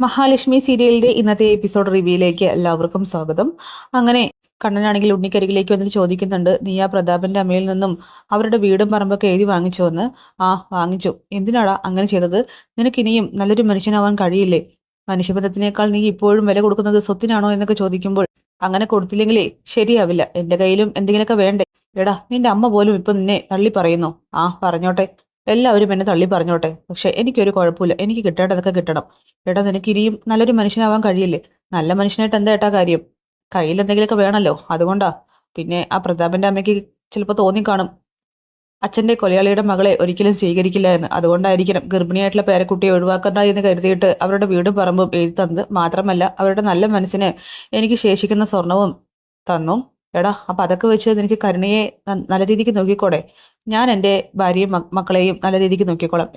മഹാലക്ഷ്മി സീരിയലിന്റെ ഇന്നത്തെ എപ്പിസോഡ് റിവ്യൂയിലേക്ക് എല്ലാവർക്കും സ്വാഗതം. അങ്ങനെ കണ്ണനാണെങ്കിൽ ഉണ്ണിക്കരികിലേക്ക് വന്നിട്ട് ചോദിക്കുന്നുണ്ട്, നീ ആ പ്രതാപന്റെ അമ്മയിൽ നിന്നും അവരുടെ വീടും പറമ്പൊക്കെ എഴുതി വാങ്ങിച്ചു എന്ന്. ആ വാങ്ങിച്ചു. എന്തിനാടാ അങ്ങനെ ചെയ്തത്? നിനക്കിനിയും നല്ലൊരു മനുഷ്യനാവാൻ കഴിയില്ലേ? മനുഷ്യബന്ധത്തിനേക്കാൾ നീ ഇപ്പോഴും വില കൊടുക്കുന്നത് സ്വത്തിനാണോ എന്നൊക്കെ ചോദിക്കുമ്പോൾ, അങ്ങനെ കൊടുത്തില്ലെങ്കിലേ ശരിയാവില്ല. എന്റെ കയ്യിലും എന്തെങ്കിലുമൊക്കെ വേണ്ടേ? എടാ, നിന്റെ അമ്മ പോലും ഇപ്പൊ നിന്നെ തള്ളി പറയുന്നു. ആ പറഞ്ഞോട്ടെ, എല്ലാവരും എന്നെ തള്ളി പറഞ്ഞോട്ടെ, പക്ഷെ എനിക്കൊരു കുഴപ്പമില്ല. എനിക്ക് കിട്ടേണ്ടതൊക്കെ കിട്ടണം. എടാ, നിനക്ക് ഇനിയും നല്ലൊരു മനുഷ്യനാവാൻ കഴിയില്ലേ? നല്ല മനുഷ്യനായിട്ട് എന്താ ഏട്ടാ കാര്യം? കയ്യിൽ എന്തെങ്കിലുമൊക്കെ വേണമല്ലോ, അതുകൊണ്ടാ. പിന്നെ ആ പ്രതാപന്റെ അമ്മയ്ക്ക് ചിലപ്പോൾ തോന്നിക്കാണും അച്ഛന്റെ കൊലയാളിയുടെ മകളെ ഒരിക്കലും സ്വീകരിക്കില്ല എന്ന്. അതുകൊണ്ടായിരിക്കണം ഗർഭിണിയായിട്ടുള്ള പേരക്കുട്ടിയെ ഒഴിവാക്കണ്ട എന്ന് കരുതിയിട്ട് അവരുടെ വീടും പറമ്പും എഴുതി തന്നത്. മാത്രമല്ല, അവരുടെ നല്ല മനസ്സിന് എനിക്ക് ശേഷിക്കുന്ന സ്വർണവും തന്നു. എടാ, അപ്പൊ അതൊക്കെ വെച്ച് നിനക്ക് കരുണയെ നല്ല രീതിക്ക് നോക്കിക്കോടെ? ഞാൻ എൻ്റെ ഭാര്യയും മക്കളെയും നല്ല രീതിക്ക് നോക്കിക്കോളാം.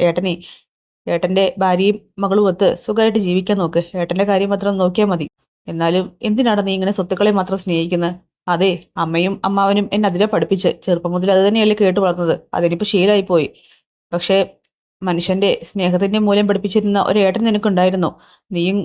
ഏട്ടന്റെ ഭാര്യയും മകളും ഒത്ത് സുഖമായിട്ട് ജീവിക്കാൻ നോക്ക്. ഏട്ടന്റെ കാര്യം മാത്രം നോക്കിയാൽ മതി. എന്നാലും എന്തിനാണ് നീ ഇങ്ങനെ സ്വത്തുക്കളെ മാത്രം സ്നേഹിക്കുന്നത്? അതെ, അമ്മയും അമ്മാവനും എന്നെ അതിനെ പഠിപ്പിച്ച് ചെറുപ്പം മുതൽ അത് തന്നെയല്ലേ കേട്ട് വളർന്നത്. അതിനിപ്പോ ശീലമായി പോയി. പക്ഷേ മനുഷ്യന്റെ സ്നേഹത്തിന്റെ മൂല്യം പഠിപ്പിച്ചിരുന്ന ഒരു ഏട്ടൻ നിനക്കുണ്ടായിരുന്നു. നീയും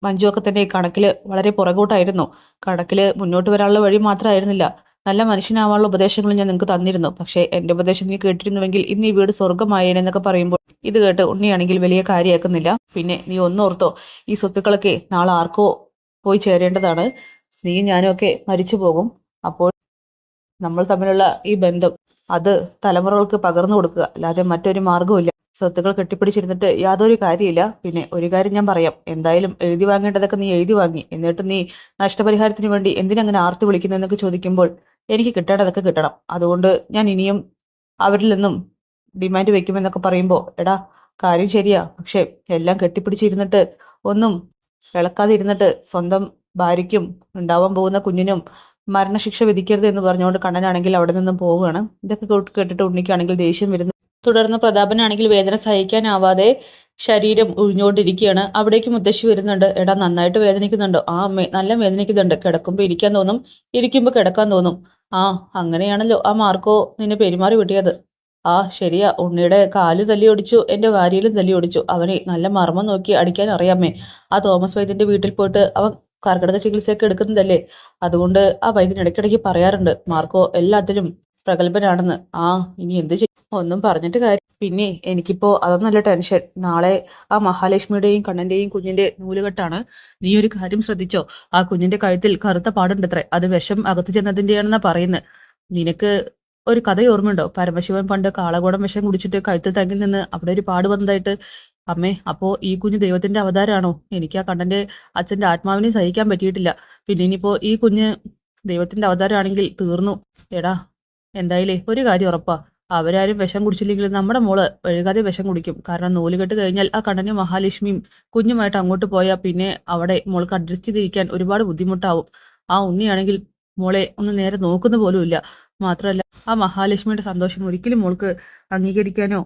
മഞ്ജുവൊക്കെ തന്നെ കണക്കില് വളരെ പുറകോട്ടായിരുന്നു. കണക്കില് മുന്നോട്ട് വരാനുള്ള വഴി മാത്രമായിരുന്നില്ല, നല്ല മനുഷ്യനാവാനുള്ള ഉപദേശങ്ങൾ ഞാൻ നിങ്ങൾക്ക് തന്നിരുന്നു. പക്ഷേ എന്റെ ഉപദേശം നീ കേട്ടിരുന്നുവെങ്കിൽ ഇന്ന് ഈ വീട് സ്വർഗമായേനെന്നൊക്കെ പറയുമ്പോൾ ഇത് കേട്ട് ഉണ്ണിയാണെങ്കിൽ വലിയ കാര്യമാക്കുന്നില്ല. പിന്നെ നീ ഒന്നോർത്തോ, ഈ സ്വത്തുക്കളൊക്കെ നാളെ ആർക്കോ പോയി ചേരേണ്ടതാണ്. നീയും ഞാനും ഒക്കെ മരിച്ചു പോകും. അപ്പോൾ നമ്മൾ തമ്മിലുള്ള ഈ ബന്ധം അത് തലമുറകൾക്ക് പകർന്നു കൊടുക്കുക, അല്ലാതെ മറ്റൊരു മാർഗ്ഗവുമില്ല. സ്വത്തുക്കൾ കെട്ടിപ്പിടിച്ചിരുന്നിട്ട് യാതൊരു കാര്യമില്ല. പിന്നെ ഒരു കാര്യം ഞാൻ പറയാം, എന്തായാലും എഴുതി വാങ്ങേണ്ടതൊക്കെ നീ എഴുതി വാങ്ങി. എന്നിട്ട് നീ നഷ്ടപരിഹാരത്തിന് വേണ്ടി എന്തിനങ്ങനെ ആർത്തി വിളിക്കുന്നതെന്നൊക്കെ ചോദിക്കുമ്പോൾ, എനിക്ക് കിട്ടേണ്ടതൊക്കെ കിട്ടണം. അതുകൊണ്ട് ഞാൻ ഇനിയും അവരിൽ നിന്നും ഡിമാൻഡ് വെക്കുമെന്നൊക്കെ പറയുമ്പോൾ, എടാ, കാര്യം ശരിയാ. പക്ഷെ എല്ലാം കെട്ടിപ്പിടിച്ചിരുന്നിട്ട് ഒന്നും ഇളക്കാതെ ഇരുന്നിട്ട് സ്വന്തം ഭാര്യയ്ക്കും ഉണ്ടാവാൻ പോകുന്ന കുഞ്ഞിനും മരണശിക്ഷ വിധിക്കരുത് എന്ന് പറഞ്ഞുകൊണ്ട് കണ്ണനാണെങ്കിൽ അവിടെ നിന്നും പോവുകയാണ്. ഇതൊക്കെ കേട്ടിട്ട് ഉണ്ണിക്കാണെങ്കിൽ ദേഷ്യം വരുന്നു. തുടർന്ന് പ്രതാപനാണെങ്കിൽ വേദന സഹിക്കാനാവാതെ ശരീരം ഉഴിഞ്ഞുകൊണ്ടിരിക്കുകയാണ്. അവിടേക്ക് മുത്തശ്ശി വരുന്നുണ്ട്. എടാ, നന്നായിട്ട് വേദനിക്കുന്നുണ്ടോ? ആ അമ്മേ, നല്ല വേദനിക്കുന്നുണ്ട്. കിടക്കുമ്പോൾ ഇരിക്കാൻ തോന്നും, ഇരിക്കുമ്പോൾ കിടക്കാൻ തോന്നും. ആ, അങ്ങനെയാണല്ലോ ആ മാർക്കോ നിന്നെ പെരുമാറി വിട്ടിയത്. ആ ശരിയാ, ഉണ്ണിയുടെ കാല് തല്ലി ഒടിച്ചു, എന്റെ വാരിയിലും തല്ലി ഒടിച്ചു. അവനെ നല്ല മർമ്മം നോക്കി അടിക്കാൻ അറിയാമേ. ആ തോമസ് വൈദ്യന്റെ വീട്ടിൽ പോയിട്ട് അവൻ കർക്കിടക ചികിത്സയൊക്കെ എടുക്കുന്നതല്ലേ. അതുകൊണ്ട് ആ വൈദ്യൻ ഇടയ്ക്കിടയ്ക്ക് പറയാറുണ്ട് മാർക്കോ എല്ലാത്തിലും പ്രഗത്ഭനാണെന്ന്. ആ, ഇനി എന്ത് ചെയ്യും? ഒന്നും പറഞ്ഞിട്ട് കാര്യം. പിന്നെ എനിക്കിപ്പോ അതൊന്നല്ല ടെൻഷൻ. നാളെ ആ മഹാലക്ഷ്മിയുടെയും കണ്ണന്റെയും കുഞ്ഞിന്റെ നൂലുകെട്ടാണ്. നീ ഒരു കാര്യം ശ്രദ്ധിച്ചോ? ആ കുഞ്ഞിന്റെ കഴുത്തിൽ കറുത്ത പാടുണ്ടത്രേ. അത് വിഷം അകത്തു ചെന്നതിന്റെയാണെന്നാ പറയുന്നത്. നിനക്ക് ഒരു കഥ ഓർമ്മയുണ്ടോ? പരമശിവൻ പണ്ട് കാളകൂടം വിഷം കുടിച്ചിട്ട് കഴുത്തിൽ തങ്ങിൽ നിന്ന് അവിടെ ഒരു പാട് വന്നതായിട്ട്. അമ്മേ, അപ്പോ ഈ കുഞ്ഞ് ദൈവത്തിന്റെ അവതാരാണോ? എനിക്ക് ആ കണ്ണന്റെ അച്ഛന്റെ ആത്മാവിനെ സഹിക്കാൻ പറ്റിയിട്ടില്ല. പിന്നെ ഇനിയിപ്പോ ഈ കുഞ്ഞ് ദൈവത്തിന്റെ അവതാരമാണെങ്കിൽ തീർന്നു. എടാ, എന്തായാലേ ഒരു കാര്യം ഉറപ്പാ, അവരാരും വിഷം കുടിച്ചില്ലെങ്കിലും നമ്മുടെ മോള് വഴുകാതെ വിഷം കുടിക്കും. കാരണം നൂലുകെട്ട് കഴിഞ്ഞാൽ ആ കണ്ണനും മഹാലക്ഷ്മിയും കുഞ്ഞുമായിട്ട് അങ്ങോട്ട് പോയാൽ പിന്നെ അവിടെ മോൾക്ക് അഡ്ജസ്റ്റ് ചെയ്തിരിക്കാൻ ഒരുപാട് ബുദ്ധിമുട്ടാവും. ആ ഉണ്ണിയാണെങ്കിൽ മോളെ ഒന്ന് നേരെ നോക്കുന്ന പോലും ഇല്ല. മാത്രമല്ല, ആ മഹാലക്ഷ്മിയുടെ സന്തോഷം ഒരിക്കലും മോൾക്ക് അംഗീകരിക്കാനോ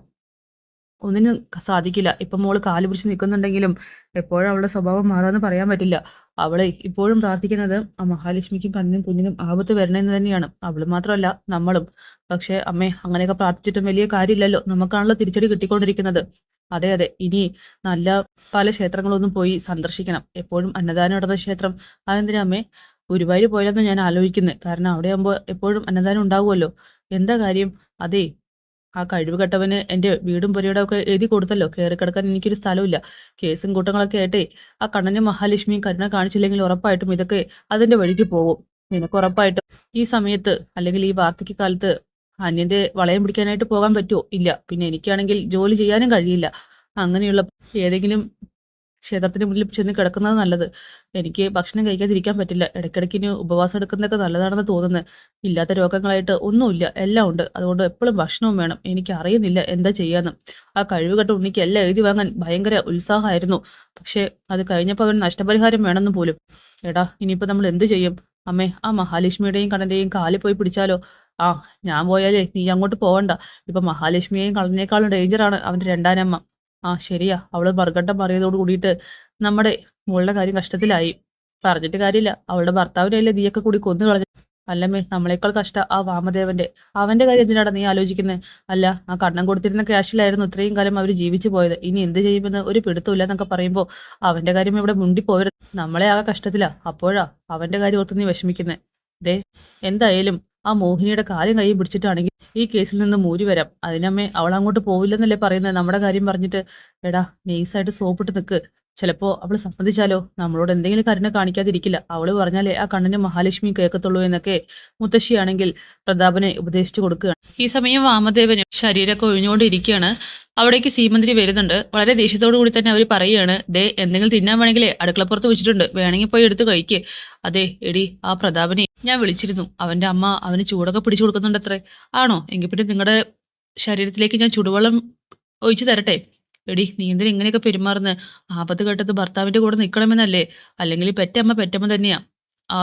ഒന്നിനും സാധിക്കില്ല. ഇപ്പം മോള് കാല് പിടിച്ച് നിൽക്കുന്നുണ്ടെങ്കിലും എപ്പോഴും അവളുടെ സ്വഭാവം മാറാന്ന് പറയാൻ പറ്റില്ല. അവളെ ഇപ്പോഴും പ്രാർത്ഥിക്കുന്നത് ആ മഹാലക്ഷ്മിക്കും കണ്ണിനും കുഞ്ഞിനും ആപത്ത് വരണമെന്ന് തന്നെയാണ്. അവള് മാത്രമല്ല, നമ്മളും. പക്ഷേ അമ്മേ, അങ്ങനെയൊക്കെ പ്രാർത്ഥിച്ചിട്ടും വലിയ കാര്യമില്ലല്ലോ. നമുക്കാണല്ലോ തിരിച്ചടി കിട്ടിക്കൊണ്ടിരിക്കുന്നത്. അതെ അതെ, ഇനി നല്ല പല ക്ഷേത്രങ്ങളൊന്നും പോയി സന്ദർശിക്കണം. എപ്പോഴും അന്നദാനം നടന്ന ക്ഷേത്രം, അതെന്തിനാ അമ്മേ? ഗുരുവായൂർ പോയാലെന്ന് ഞാൻ ആലോചിക്കുന്നത്. കാരണം അവിടെ ആകുമ്പോൾ എപ്പോഴും അന്നദാനം ഉണ്ടാവുമല്ലോ. എന്താ കാര്യം? അതെ, ആ കഴിവ് കെട്ടവന് എന്റെ വീടും പുരയുടെ ഒക്കെ എഴുതി കൊടുത്തല്ലോ. കയറി കിടക്കാൻ എനിക്കൊരു സ്ഥലമില്ല. കേസും കൂട്ടങ്ങളൊക്കെ ആയിട്ടേ ആ കണ്ണനും മഹാലക്ഷ്മിയും കരുണ കാണിച്ചില്ലെങ്കിൽ ഉറപ്പായിട്ടും ഇതൊക്കെ അതിന്റെ വഴിക്ക് പോകും. നിനക്ക് ഉറപ്പായിട്ടും ഈ സമയത്ത് അല്ലെങ്കിൽ ഈ വാർദ്ധക്യകാലത്ത് അന്യന്റെ വളയം പിടിക്കാനായിട്ട് പോകാൻ പറ്റുമോ? ഇല്ല. പിന്നെ എനിക്കാണെങ്കിൽ ജോലി ചെയ്യാനും കഴിയില്ല. അങ്ങനെയുള്ള ഏതെങ്കിലും ക്ഷേത്രത്തിന് മുന്നിൽ ചെന്ന് കിടക്കുന്നത് നല്ലത്. എനിക്ക് ഭക്ഷണം കഴിക്കാതിരിക്കാൻ പറ്റില്ല. ഇടയ്ക്കിടയ്ക്ക് ഇനി ഉപവാസം എടുക്കുന്നതൊക്കെ നല്ലതാണെന്ന് തോന്നുന്നത്. ഇല്ലാത്ത രോഗങ്ങളായിട്ട് ഒന്നുമില്ല, എല്ലാം ഉണ്ട്. അതുകൊണ്ട് എപ്പോഴും ഭക്ഷണവും വേണം. എനിക്ക് അറിയുന്നില്ല എന്താ ചെയ്യാന്ന്. ആ കഴിവുകെട്ട ഉണ്ണിക്ക് എല്ലാം എഴുതി വാങ്ങാൻ ഭയങ്കര ഉത്സാഹമായിരുന്നു. പക്ഷേ അത് കഴിഞ്ഞപ്പോൾ അവൻ നഷ്ടപരിഹാരം വേണമെന്ന് പോലും. എടാ, ഇനിയിപ്പോൾ നമ്മൾ എന്ത് ചെയ്യും? അമ്മേ, ആ മഹാലക്ഷ്മിയുടെയും കണ്ണന്റെയും കാലിൽ പോയി പിടിച്ചാലോ? ആ, ഞാൻ പോയാലേ നീ അങ്ങോട്ട് പോവണ്ട. ഇപ്പൊ മഹാലക്ഷ്മിയെയും കണ്ണനേക്കാളും ഡേഞ്ചറാണ് അവന്റെ രണ്ടാനമ്മ. ആ ശരിയാ, അവള് മറുകണ്ഠം മാറിയതോട് കൂടിയിട്ട് നമ്മുടെ മോളുടെ കാര്യം കഷ്ടത്തിലായി. പറഞ്ഞിട്ട് കാര്യമില്ല, അവളുടെ ഭർത്താവിനെയല്ലേ നീയൊക്കെ കൂടി കൊന്നു കളഞ്ഞു. അല്ലമ്മേ, നമ്മളെക്കാൾ കഷ്ട ആ വാമദേവന്റെ. അവന്റെ കാര്യം എന്തിനാടാ നീ ആലോചിക്കുന്നത്? അല്ല, ആ കണ്ണം കൊടുത്തിരുന്ന ക്യാഷിലായിരുന്നു ഇത്രയും കാലം അവർ ജീവിച്ചു പോയത്. ഇനി എന്ത് ചെയ്യുമെന്ന് ഒരു പിടുത്തമില്ല എന്നൊക്കെ പറയുമ്പോൾ അവന്റെ കാര്യം ഇവിടെ മുണ്ടിപ്പോവരുത്. നമ്മളെ ആകെ കഷ്ടത്തിലാ. അപ്പോഴാ അവന്റെ കാര്യം ഓർത്ത് നീ വിഷമിക്കുന്നത്. ദേ, എന്തായാലും ആ മോഹിനിയുടെ കാലും കൈയും പിടിച്ചിട്ടാണെങ്കിൽ ഈ കേസിൽ നിന്ന് മൂരി വരാം. അതിനമ്മേ അവൾ അങ്ങോട്ട് പോവില്ലെന്നല്ലേ പറയുന്നത് നമ്മുടെ കാര്യം പറഞ്ഞിട്ട്. എടാ, നെയ്സായിട്ട് സോപ്പിട്ട് നിൽക്ക്. ചിലപ്പോ അവള് സമ്മതിച്ചാലോ? നമ്മളോട് എന്തെങ്കിലും കരുണ കാണിക്കാതിരിക്കില്ല. അവള് പറഞ്ഞാലേ ആ കണ്ണിന് മഹാലക്ഷ്മി കേൾക്കത്തുള്ളൂ എന്നൊക്കെ മുത്തശ്ശിയാണെങ്കിൽ പ്രതാപനെ ഉപദേശിച്ചു കൊടുക്കുകയാണ്. ഈ സമയം വാമദേവനും ശരീരമൊക്കെ ഒഴിഞ്ഞുകൊണ്ടിരിക്കുകയാണ്. അവിടേക്ക് സീമന്തിരി വരുന്നുണ്ട്. വളരെ ദേഷ്യത്തോടു കൂടി തന്നെ അവർ പറയുകയാണ്, ദേ, എന്തെങ്കിലും തിന്നാൻ വേണമെങ്കിലേ അടുക്കളപ്പുറത്ത് വെച്ചിട്ടുണ്ട്, വേണമെങ്കിൽ പോയി എടുത്ത് കഴിക്ക്. അതെ എടി, ആ പ്രതാപനെ ഞാൻ വിളിച്ചിരുന്നു. അവന്റെ അമ്മ അവന് ചൂടൊക്കെ പിടിച്ചു കൊടുക്കുന്നുണ്ടത്രേ. ആണോ? എങ്കിൽ പിന്നെ നിങ്ങളുടെ ശരീരത്തിലേക്ക് ഞാൻ ചുടുവെള്ളം ഒഴിച്ചു തരട്ടെ? എടി, നീ എന്തിനാ ഇങ്ങനെയൊക്കെ പെരുമാറുന്നത്? ആപത്ത് ഘട്ടത്ത് ഭർത്താവിന്റെ കൂടെ നിൽക്കണമെന്നല്ലേ? അല്ലെങ്കിൽ പെറ്റമ്മ പെറ്റമ്മ തന്നെയാ. ആ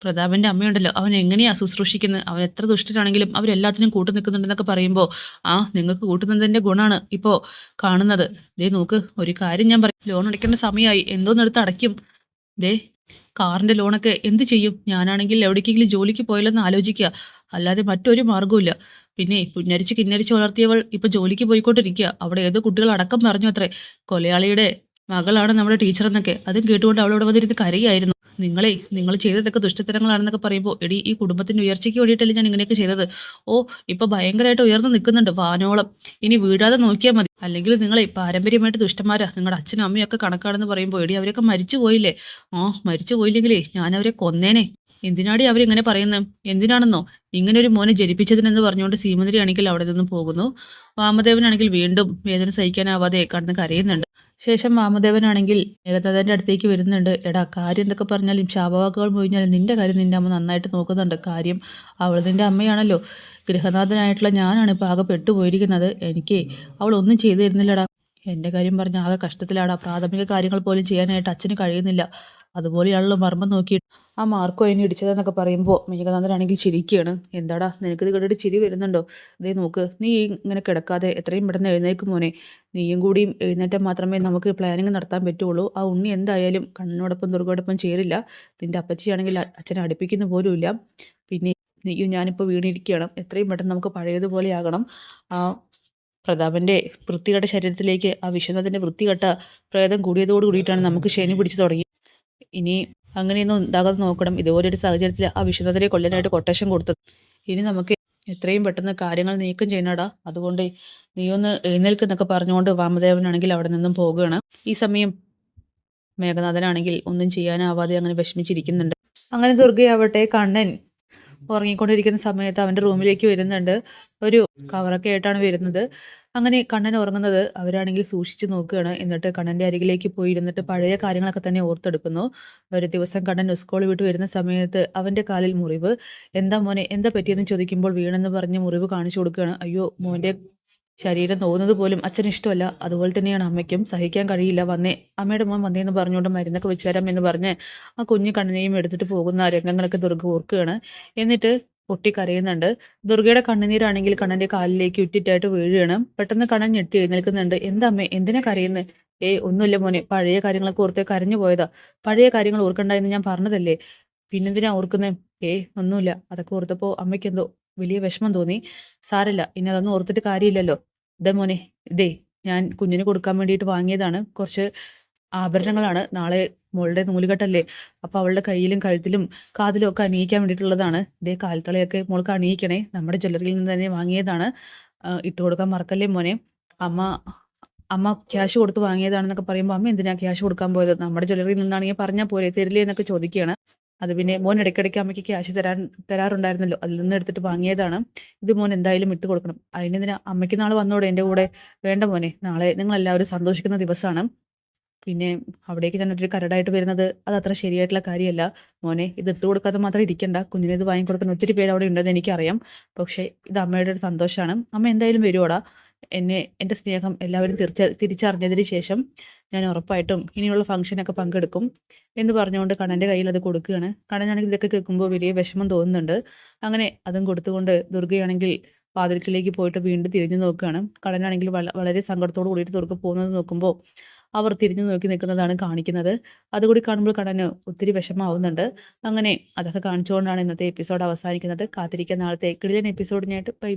പ്രതാപന്റെ അമ്മയുണ്ടല്ലോ, അവൻ എങ്ങനെയാ ശുശ്രൂഷിക്കുന്നത്? അവൻ എത്ര ദുഷ്ടനാണെങ്കിലും അവരെല്ലാത്തിനും കൂട്ടു നിൽക്കുന്നുണ്ടെന്നൊക്കെ പറയുമ്പോൾ, ആ നിങ്ങൾക്ക് കൂട്ടുന്നതിന്റെ ഗുണമാണ് ഇപ്പോൾ കാണുന്നത്. ദേ നോക്ക്, ഒരു കാര്യം ഞാൻ പറയും, ലോൺ അടയ്ക്കേണ്ട സമയമായി. എന്തോന്നെടുത്ത് അടയ്ക്കും? ദേ, കാറിന്റെ ലോണൊക്കെ എന്ത് ചെയ്യും? ഞാനാണെങ്കിൽ എവിടേക്കെങ്കിലും ജോലിക്ക് പോയല്ലെന്ന് ആലോചിക്കുക, അല്ലാതെ മറ്റൊരു മാർഗ്ഗവുമില്ല. പിന്നെ പുന്നരിച്ച് കിന്നരിച്ച് വളർത്തിയവൾ ഇപ്പൊ ജോലിക്ക് പോയിക്കൊണ്ടിരിക്കുക. അവിടെ ഏതോ കുട്ടികൾ അടക്കം പറഞ്ഞു അത്രേ, കൊലയാളിയുടെ മകളാണ് നമ്മുടെ ടീച്ചർ എന്നൊക്കെ. അതും കേട്ടുകൊണ്ട് അവളോട് വന്നിരുന്ന് കരയായിരുന്നു. നിങ്ങൾ ചെയ്തതൊക്കെ ദുഷ്ടത്തരങ്ങളാണെന്നൊക്കെ പറയുമ്പോൾ, എടി, ഈ കുടുംബത്തിന്റെ ഉയർച്ചയ്ക്ക് വേണ്ടിയിട്ടല്ലേ ഞാൻ ഇങ്ങനെയൊക്കെ ചെയ്തത്. ഓ, ഇപ്പൊ ഭയങ്കരമായിട്ട് ഉയർന്നു നിൽക്കുന്നുണ്ട് വാനോളം. ഇനി വീഴാതെ നോക്കിയാൽ മതി. അല്ലെങ്കിൽ പാരമ്പര്യമായിട്ട് ദുഷ്ടന്മാരാ. നിങ്ങളുടെ അച്ഛനും അമ്മയും ഒക്കെ കണക്കാണെന്ന് പറയുമ്പോൾ, എടി, അവരൊക്കെ മരിച്ചു പോയില്ലേ? ആ, മരിച്ചു പോയില്ലെങ്കിലേ ഞാൻ അവരെ കൊന്നേനെ. എന്തിനാടി അവരിങ്ങനെ പറയുന്നത്? എന്തിനാണെന്നോ, ഇങ്ങനെ ഒരു മോനെ ജനിപ്പിച്ചതിനെന്ന് പറഞ്ഞുകൊണ്ട് സീമന്തിരി ആണെങ്കിൽ അവിടെ നിന്നും പോകുന്നു. വാമദേവനാണെങ്കിൽ വീണ്ടും വേദന സഹിക്കാനാവാതെ കടന്ന് കരയുന്നുണ്ട്. ശേഷം വാമദേവനാണെങ്കിൽ ഏകനാഥന്റെ അടുത്തേക്ക് വരുന്നുണ്ട്. എടാ, കാര്യം എന്തൊക്കെ പറഞ്ഞാലും ശാപവാക്കുകൾ മൊഴിഞ്ഞാലും നിന്റെ കാര്യം നിന്റെ അമ്മ നന്നായിട്ട് നോക്കുന്നുണ്ട്. കാര്യം അവൾ നിന്റെ അമ്മയാണല്ലോ. ഗൃഹനാഥനായിട്ടുള്ള ഞാനാണ് ഇപ്പോൾ ആകെ പെട്ടുപോയിരിക്കുന്നത്. എനിക്ക് അവൾ ഒന്നും ചെയ്തു തരുന്നില്ലടാ. എൻ്റെ കാര്യം പറഞ്ഞ ആകെ കഷ്ടത്തിലാടാ. പ്രാഥമിക കാര്യങ്ങൾ പോലും ചെയ്യാനായിട്ട് അച്ഛന് കഴിയുന്നില്ല. അതുപോലെയാണല്ലോ മർമ്മം നോക്കിയിട്ട് ആ മാർക്കോ എന്നെ ഇടിച്ചതെന്നൊക്കെ പറയുമ്പോൾ മേഘനാഥനാണെങ്കിൽ ചിരിക്കുകയാണ്. എന്താടാ, നിനക്കിത് കേട്ടിട്ട് ചിരി വരുന്നുണ്ടോ? ദേ നോക്ക്, നീ ഇങ്ങനെ കിടക്കാതെ എത്രയും പെട്ടെന്ന് എഴുന്നേൽക്കും മോനെ. നീയും കൂടിയും എഴുന്നേറ്റാൽ മാത്രമേ നമുക്ക് പ്ലാനിങ് നടത്താൻ പറ്റുള്ളൂ. ആ ഉണ്ണി എന്തായാലും കണ്ണനോടൊപ്പം ദുർഗയോടൊപ്പം ചേരില്ല. നിന്റെ അപ്പച്ചിയാണെങ്കിൽ അച്ഛനെ അടുപ്പിക്കുന്ന പോലുമില്ല. പിന്നെ നീയും ഞാനിപ്പോൾ വീണിരിക്കുകയാണ്. എത്രയും പെട്ടെന്ന് നമുക്ക് പഴയതുപോലെ ആകണം. ആ പ്രതാപന്റെ വൃത്തികെട്ട ശരീരത്തിലേക്ക് ആ വിശ്വനാഥന്റെ വൃത്തികെട്ട പ്രേതം കൂടിയതോട് കൂടിയിട്ടാണ് നമുക്ക് ശനി പിടിച്ചു തുടങ്ങി. ഇനി അങ്ങനെയൊന്നും ഉണ്ടാകാതെ നോക്കണം. ഇതുപോലൊരു സാഹചര്യത്തിൽ ആ വിശ്വനാഥനെ കൊല്ലാനായിട്ട് കൊട്ടേഷൻ കൊടുത്തത്. ഇനി നമുക്ക് എത്രയും പെട്ടെന്ന് കാര്യങ്ങൾ നീക്കം ചെയ്യണടാ. അതുകൊണ്ട് നീ ഒന്ന് എഴുന്നേൽക്കെന്നൊക്കെ പറഞ്ഞുകൊണ്ട് വാമദേവനാണെങ്കിൽ അവിടെ നിന്നും പോകുകയാണ്. ഈ സമയം മേഘനാഥനാണെങ്കിൽ ഒന്നും ചെയ്യാനാവാതെ അങ്ങനെ വിഷമിച്ചിരിക്കുന്നുണ്ട്. അങ്ങനെ ദുർഗയാവട്ടെ കണ്ണൻ ഉറങ്ങിക്കൊണ്ടിരിക്കുന്ന സമയത്ത് അവൻ്റെ റൂമിലേക്ക് വരുന്നുണ്ട്. ഒരു കവറൊക്കെ ആയിട്ടാണ് വരുന്നത്. അങ്ങനെ കണ്ണൻ ഉറങ്ങുന്നത് അവരാണെങ്കിൽ സൂക്ഷിച്ചു നോക്കുകയാണ്. എന്നിട്ട് കണ്ണൻ്റെ അരികിലേക്ക് പോയി ഇരുന്നിട്ട് പഴയ കാര്യങ്ങളൊക്കെ തന്നെ ഓർത്തെടുക്കുന്നു. ഒരു ദിവസം കണ്ണൻ സ്കൂൾ വിട്ട് വരുന്ന സമയത്ത് അവൻ്റെ കാലിൽ മുറിവ്. എന്താ മോനെ, എന്താ പറ്റിയെന്ന് ചോദിക്കുമ്പോൾ വീണെന്ന് പറഞ്ഞ് മുറിവ് കാണിച്ചു കൊടുക്കുകയാണ്. അയ്യോ, മോൻ്റെ ശരീരം തോന്നുന്നത് പോലും അച്ഛന് ഇഷ്ടമല്ല. അതുപോലെ തന്നെയാണ് അമ്മയ്ക്കും. സഹിക്കാൻ കഴിയില്ല. വന്നേ, അമ്മയുടെ മോൻ വന്നേന്ന് പറഞ്ഞുകൊണ്ട് മരുന്നൊക്കെ വെച്ച് തരാം എന്ന് പറഞ്ഞ് ആ കുഞ്ഞു കണ്ണിനെയും എടുത്തിട്ട് പോകുന്ന ആ രംഗങ്ങളൊക്കെ ദുർഗ ഓർക്കുകയാണ്. എന്നിട്ട് പൊട്ടി കരയുന്നുണ്ട്. ദുർഗയുടെ കണ്ണുനീരാണെങ്കിൽ കണ്ണന്റെ കാലിലേക്ക് ഇറ്റിറ്റായിട്ട് വീഴുകയാണ്. പെട്ടെന്ന് കണ്ണൻ ഞെട്ടി എഴുന്നേൽക്കുന്നുണ്ട്. എന്താ അമ്മേ, എന്തിനാ കരയുന്നത്? ഒന്നുമില്ല മോനെ, പഴയ കാര്യങ്ങളൊക്കെ ഓർത്ത് കരഞ്ഞു പോയതാ. പഴയ കാര്യങ്ങൾ ഓർക്കണ്ട എന്ന് ഞാൻ പറഞ്ഞതല്ലേ, പിന്നെന്തിനാ ഓർക്കുന്നേ? ഒന്നുമില്ല. അതൊക്കെ ഓർത്തപ്പോൾ അമ്മയ്ക്ക് എന്തോ വലിയ വിഷമം തോന്നി. സാരല്ല, ഇനി അതൊന്നും ഓർത്തിട്ട് കാര്യമില്ലല്ലോ. ഇതേ മോനെ, ഇതേ ഞാൻ കുഞ്ഞിന് കൊടുക്കാൻ വേണ്ടിയിട്ട് വാങ്ങിയതാണ്. കുറച്ച് ആഭരണങ്ങളാണ്. നാളെ മോളുടെ നൂലുകെട്ടല്ലേ, അപ്പൊ അവളുടെ കയ്യിലും കഴുത്തിലും കാതിലും ഒക്കെ അണിയിക്കാൻ വേണ്ടിയിട്ടുള്ളതാണ്. ഇതേ കാൽത്തളയൊക്കെ മോൾക്ക് അണിയിക്കണേ, നമ്മുടെ ജ്വല്ലറിയിൽ നിന്ന് തന്നെ വാങ്ങിയതാണ്. ഇട്ട് കൊടുക്കാൻ മറക്കല്ലേ മോനെ. അമ്മ അമ്മ ക്യാഷ് കൊടുത്ത് വാങ്ങിയതാണെന്നൊക്കെ പറയുമ്പോൾ അമ്മ എന്തിനാ ക്യാഷ് കൊടുക്കാൻ പോയത്? നമ്മുടെ ജ്വല്ലറിയിൽ നിന്നാണെങ്കിൽ പറഞ്ഞാൽ പോരെ, തരില്ലേ എന്നൊക്കെ ചോദിക്കുകയാണ്. അത് പിന്നെ മോൻ ഇടയ്ക്കിടയ്ക്ക് അമ്മയ്ക്ക് ക്യാഷ് തരാറുണ്ടായിരുന്നല്ലോ, അതിൽ നിന്ന് എടുത്തിട്ട് വാങ്ങിയതാണ്. ഇത് മോൻ എന്തായാലും ഇട്ട് കൊടുക്കണം. അതിനെന്തിനാ? അമ്മയ്ക്ക് നാളെ വന്നോടെ എൻ്റെ കൂടെ? വേണ്ട മോനെ, നാളെ നിങ്ങൾ എല്ലാവരും സന്തോഷിക്കുന്ന ദിവസമാണ്. പിന്നെ അവിടേക്ക് ഞാൻ ഒരു കരടായിട്ട് വരുന്നത് അത് അത്ര ശരിയായിട്ടുള്ള കാര്യമല്ല. മോനെ, ഇത് ഇട്ട് കൊടുക്കാതെ മാത്രം ഇരിക്കണ്ട. കുഞ്ഞിനെ ഇത് വാങ്ങിക്കൊടുക്കുന്ന ഒത്തിരി പേര് അവിടെ ഉണ്ടെന്ന് എനിക്കറിയാം. പക്ഷേ ഇത് അമ്മയുടെ ഒരു സന്തോഷമാണ്. അമ്മ എന്തായാലും വരുവോടാ. എൻ്റെ സ്നേഹം എല്ലാവരും തിരിച്ചറിഞ്ഞതിന് ശേഷം ഞാൻ ഉറപ്പായിട്ടും ഇനിയുള്ള ഫംഗ്ഷനൊക്കെ പങ്കെടുക്കും എന്ന് പറഞ്ഞുകൊണ്ട് കണ്ണൻ്റെ കയ്യിൽ അത് കൊടുക്കുകയാണ്. കണ്ണനാണെങ്കിൽ ഇതൊക്കെ കേൾക്കുമ്പോൾ വലിയ വിഷമം തോന്നുന്നുണ്ട്. അങ്ങനെ അതും കൊടുത്തുകൊണ്ട് ദുർഗയാണെങ്കിൽ വാതിൽക്കലേക്ക് പോയിട്ട് വീണ്ടും തിരിഞ്ഞു നോക്കുകയാണ്. കണ്ണനാണെങ്കിൽ വളരെ സങ്കടത്തോട് കൂടിയിട്ട് ദുർഗ പോകുന്നത് നോക്കുമ്പോൾ അവർ തിരിഞ്ഞു നോക്കി നിൽക്കുന്നതാണ് കാണിക്കുന്നത്. അതുകൂടി കാണുമ്പോൾ കണ്ണന് ഒത്തിരി വിഷമാവുന്നുണ്ട്. അങ്ങനെ അതൊക്കെ കാണിച്ചുകൊണ്ടാണ് ഇന്നത്തെ എപ്പിസോഡ് അവസാനിക്കുന്നത്. കാത്തിരിക്കുന്ന നാളത്തെ കിടിലൻ എപ്പിസോഡിനായിട്ട് ബൈ.